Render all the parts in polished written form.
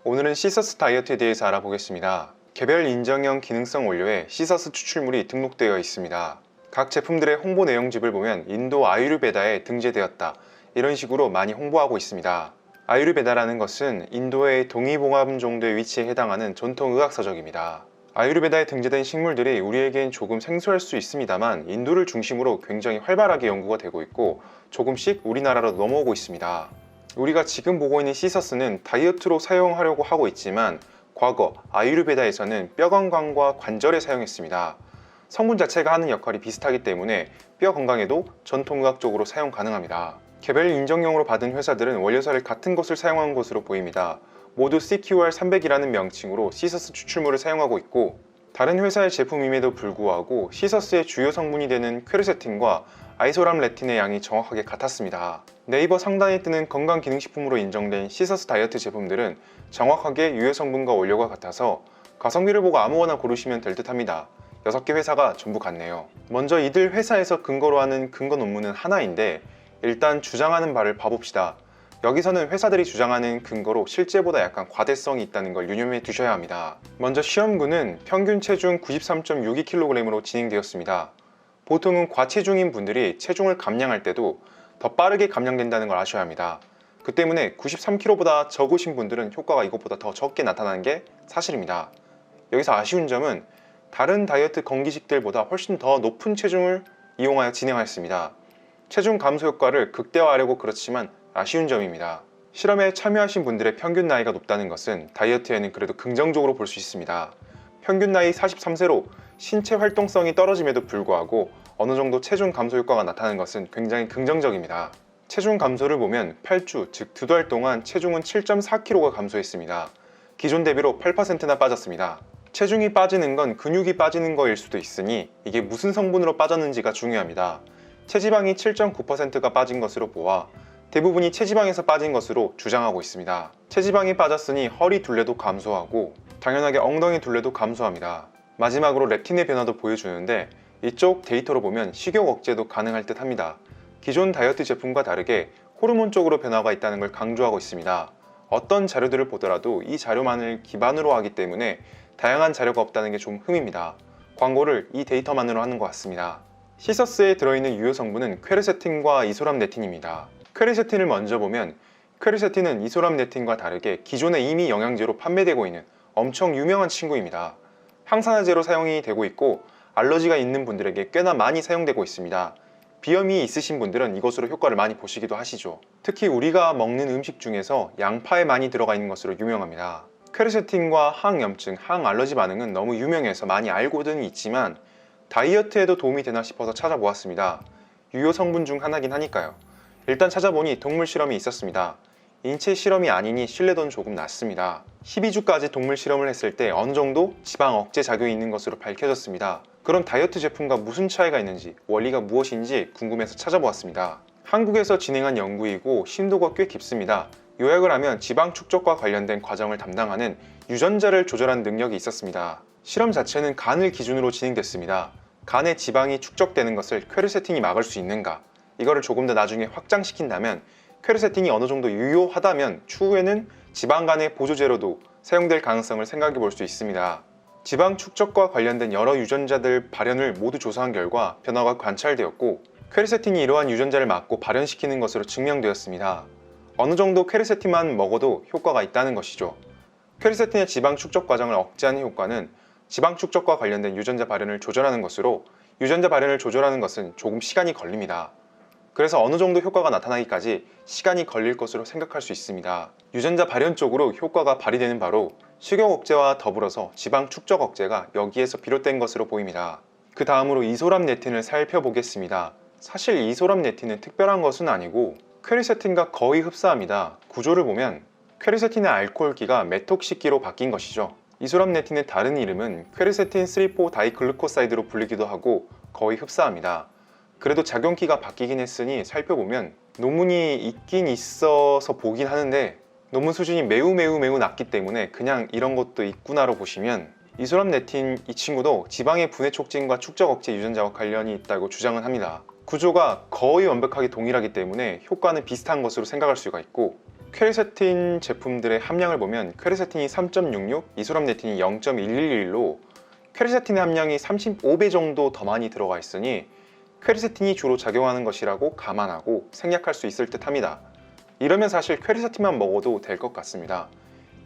오늘은 시서스 다이어트에 대해서 알아보겠습니다. 개별 인정형 기능성 원료에 시서스 추출물이 등록되어 있습니다. 각 제품들의 홍보 내용집을 보면 인도 아유르베다에 등재되었다, 이런 식으로 많이 홍보하고 있습니다. 아유르베다라는 것은 인도의 동의보감 정도의 위치에 해당하는 전통 의학서적입니다. 아유르베다에 등재된 식물들이 우리에겐 조금 생소할 수 있습니다만 인도를 중심으로 굉장히 활발하게 연구가 되고 있고 조금씩 우리나라로 넘어오고 있습니다. 우리가 지금 보고 있는 시서스는 다이어트로 사용하려고 하고 있지만 과거 아유르베다에서는 뼈 건강과 관절에 사용했습니다. 성분 자체가 하는 역할이 비슷하기 때문에 뼈 건강에도 전통의학적으로 사용 가능합니다. 개별 인정용으로 받은 회사들은 원료사를 같은 것을 사용한 것으로 보입니다. 모두 CQR300이라는 명칭으로 시서스 추출물을 사용하고 있고, 다른 회사의 제품임에도 불구하고 시서스의 주요 성분이 되는 퀘르세틴과 아이소람레틴의 양이 정확하게 같았습니다. 네이버 상단에 뜨는 건강기능식품으로 인정된 시서스 다이어트 제품들은 정확하게 유효 성분과 원료가 같아서 가성비를 보고 아무거나 고르시면 될 듯 합니다. 6개 회사가 전부 같네요. 먼저 이들 회사에서 근거로 하는 근거 논문은 하나인데, 일단 주장하는 바를 봐봅시다. 여기서는 회사들이 주장하는 근거로 실제보다 약간 과대성이 있다는 걸 유념해 두셔야 합니다. 먼저 시험군은 평균 체중 93.62kg으로 진행되었습니다. 보통은 과체중인 분들이 체중을 감량할 때도 더 빠르게 감량된다는 걸 아셔야 합니다. 그 때문에 93kg보다 적으신 분들은 효과가 이것보다 더 적게 나타나는 게 사실입니다. 여기서 아쉬운 점은 다른 다이어트 건기식들보다 훨씬 더 높은 체중을 이용하여 진행하였습니다. 체중 감소 효과를 극대화하려고 그렇지만 아쉬운 점입니다. 실험에 참여하신 분들의 평균 나이가 높다는 것은 다이어트에는 그래도 긍정적으로 볼 수 있습니다. 평균 나이 43세로 신체 활동성이 떨어짐에도 불구하고 어느 정도 체중 감소 효과가 나타나는 것은 굉장히 긍정적입니다. 체중 감소를 보면 8주, 즉 2달 동안 체중은 7.4kg가 감소했습니다. 기존 대비로 8%나 빠졌습니다. 체중이 빠지는 건 근육이 빠지는 거일 수도 있으니 이게 무슨 성분으로 빠졌는지가 중요합니다. 체지방이 7.9%가 빠진 것으로 보아 대부분이 체지방에서 빠진 것으로 주장하고 있습니다. 체지방이 빠졌으니 허리 둘레도 감소하고 당연하게 엉덩이 둘레도 감소합니다. 마지막으로 렙틴의 변화도 보여주는데 이쪽 데이터로 보면 식욕 억제도 가능할 듯 합니다. 기존 다이어트 제품과 다르게 호르몬적으로 변화가 있다는 걸 강조하고 있습니다. 어떤 자료들을 보더라도 이 자료만을 기반으로 하기 때문에 다양한 자료가 없다는 게 좀 흠입니다. 광고를 이 데이터만으로 하는 것 같습니다. 시서스에 들어있는 유효 성분은 퀘르세틴과 이소람네틴입니다. 퀘르세틴을 먼저 보면 퀘르세틴은 이소람네틴과 다르게 기존에 이미 영양제로 판매되고 있는 엄청 유명한 친구입니다. 항산화제로 사용이 되고 있고 알러지가 있는 분들에게 꽤나 많이 사용되고 있습니다. 비염이 있으신 분들은 이것으로 효과를 많이 보시기도 하시죠. 특히 우리가 먹는 음식 중에서 양파에 많이 들어가 있는 것으로 유명합니다. 퀘르세틴과 항염증, 항알러지 반응은 너무 유명해서 많이 알고는 있지만 다이어트에도 도움이 되나 싶어서 찾아보았습니다. 유효 성분 중 하나긴 하니까요. 일단 찾아보니 동물 실험이 있었습니다. 인체 실험이 아니니 신뢰도는 조금 낮습니다. 12주까지 동물 실험을 했을 때 어느 정도 지방 억제 작용이 있는 것으로 밝혀졌습니다. 그럼 다이어트 제품과 무슨 차이가 있는지, 원리가 무엇인지 궁금해서 찾아보았습니다. 한국에서 진행한 연구이고 심도가 꽤 깊습니다. 요약을 하면 지방 축적과 관련된 과정을 담당하는 유전자를 조절하는 능력이 있었습니다. 실험 자체는 간을 기준으로 진행됐습니다. 간에 지방이 축적되는 것을 퀘르세틴이 막을 수 있는가, 이거를 조금 더 나중에 확장시킨다면 퀘르세틴이 어느 정도 유효하다면 추후에는 지방간의 보조제로도 사용될 가능성을 생각해 볼 수 있습니다. 지방 축적과 관련된 여러 유전자들 발현을 모두 조사한 결과 변화가 관찰되었고 퀘르세틴이 이러한 유전자를 막고 발현시키는 것으로 증명되었습니다. 어느 정도 퀘르세틴만 먹어도 효과가 있다는 것이죠. 퀘르세틴의 지방 축적 과정을 억제하는 효과는 지방 축적과 관련된 유전자 발현을 조절하는 것으로, 유전자 발현을 조절하는 것은 조금 시간이 걸립니다. 그래서 어느 정도 효과가 나타나기까지 시간이 걸릴 것으로 생각할 수 있습니다. 유전자 발현 쪽으로 효과가 발휘되는 바로 식욕 억제와 더불어서 지방 축적 억제가 여기에서 비롯된 것으로 보입니다. 그 다음으로 이소람네틴을 살펴보겠습니다. 사실 이소람네틴은 특별한 것은 아니고 퀘르세틴과 거의 흡사합니다. 구조를 보면 퀘르세틴의 알코올기가 메톡식기로 바뀐 것이죠. 이소람네틴의 다른 이름은 퀘르세틴 3,4-다이글루코사이드로 불리기도 하고 거의 흡사합니다. 그래도 작용기가 바뀌긴 했으니 살펴보면 논문이 있긴 있어서 보긴 하는데 논문 수준이 매우 낮기 때문에 그냥 이런 것도 있구나로 보시면, 이소람네틴 이 친구도 지방의 분해 촉진과 축적 억제 유전자와 관련이 있다고 주장을 합니다. 구조가 거의 완벽하게 동일하기 때문에 효과는 비슷한 것으로 생각할 수가 있고, 퀘르세틴 제품들의 함량을 보면 퀘르세틴이 3.66, 이소람네틴이 0.111로 퀘르세틴의 함량이 35배 정도 더 많이 들어가 있으니 퀘르세틴이 주로 작용하는 것이라고 감안하고 생략할 수 있을 듯 합니다. 이러면 사실 퀘르세틴만 먹어도 될 것 같습니다.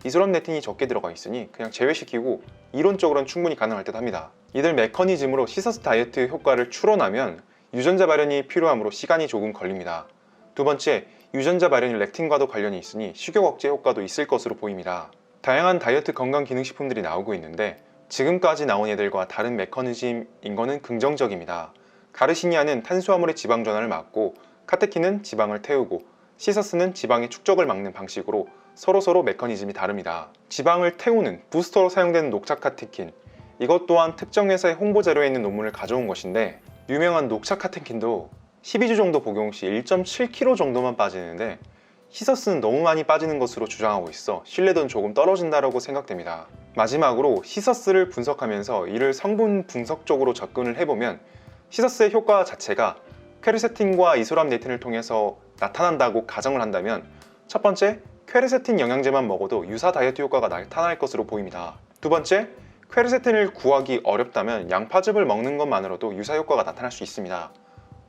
이소람네틴이 적게 들어가 있으니 그냥 제외시키고 이론적으로는 충분히 가능할 듯 합니다. 이들 메커니즘으로 시서스 다이어트 효과를 추론하면 유전자 발현이 필요하므로 시간이 조금 걸립니다. 두 번째, 유전자 발현이 렉틴과도 관련이 있으니 식욕 억제 효과도 있을 것으로 보입니다. 다양한 다이어트 건강 기능식품들이 나오고 있는데 지금까지 나온 애들과 다른 메커니즘인 거는 긍정적입니다. 가르시니아는 탄수화물의 지방 전환을 막고 카테킨은 지방을 태우고 시서스는 지방의 축적을 막는 방식으로 서로 메커니즘이 다릅니다. 지방을 태우는 부스터로 사용되는 녹차 카테킨, 이것 또한 특정 회사의 홍보 자료에 있는 논문을 가져온 것인데 유명한 녹차 카테킨도 12주 정도 복용 시 1.7kg 정도만 빠지는데 시서스는 너무 많이 빠지는 것으로 주장하고 있어 신뢰도는 조금 떨어진다고 생각됩니다. 마지막으로 시서스를 분석하면서 이를 성분 분석적으로 접근을 해보면 시서스의 효과 자체가 퀘르세틴과 이소람네틴을 통해서 나타난다고 가정을 한다면 첫 번째, 퀘르세틴 영양제만 먹어도 유사 다이어트 효과가 나타날 것으로 보입니다. 두 번째, 퀘르세틴을 구하기 어렵다면 양파즙을 먹는 것만으로도 유사 효과가 나타날 수 있습니다.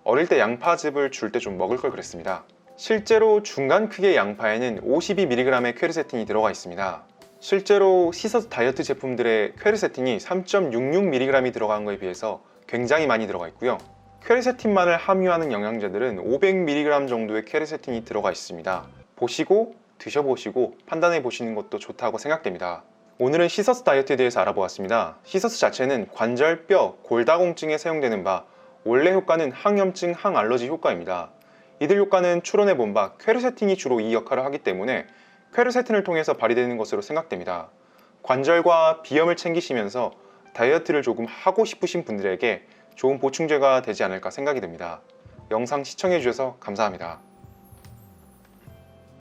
어릴 때 양파즙을 줄 때 좀 먹을 걸 그랬습니다. 실제로 중간 크기의 양파에는 52mg의 퀘르세틴이 들어가 있습니다. 실제로 시서스 다이어트 제품들의 퀘르세틴이 3.66mg이 들어간 것에 비해서 굉장히 많이 들어가 있고요. 퀘르세틴만을 함유하는 영양제들은 500mg 정도의 퀘르세틴이 들어가 있습니다. 보시고 드셔보시고 판단해 보시는 것도 좋다고 생각됩니다. 오늘은 시서스 다이어트에 대해서 알아보았습니다. 시서스 자체는 관절, 뼈, 골다공증에 사용되는 바 원래 효과는 항염증, 항알러지 효과입니다. 이들 효과는 추론해 본 바 퀘르세틴이 주로 이 역할을 하기 때문에 퀘르세틴을 통해서 발휘되는 것으로 생각됩니다. 관절과 비염을 챙기시면서 다이어트를 조금 하고 싶으신 분들에게 좋은 보충제가 되지 않을까 생각이 듭니다. 영상 시청해 주셔서 감사합니다.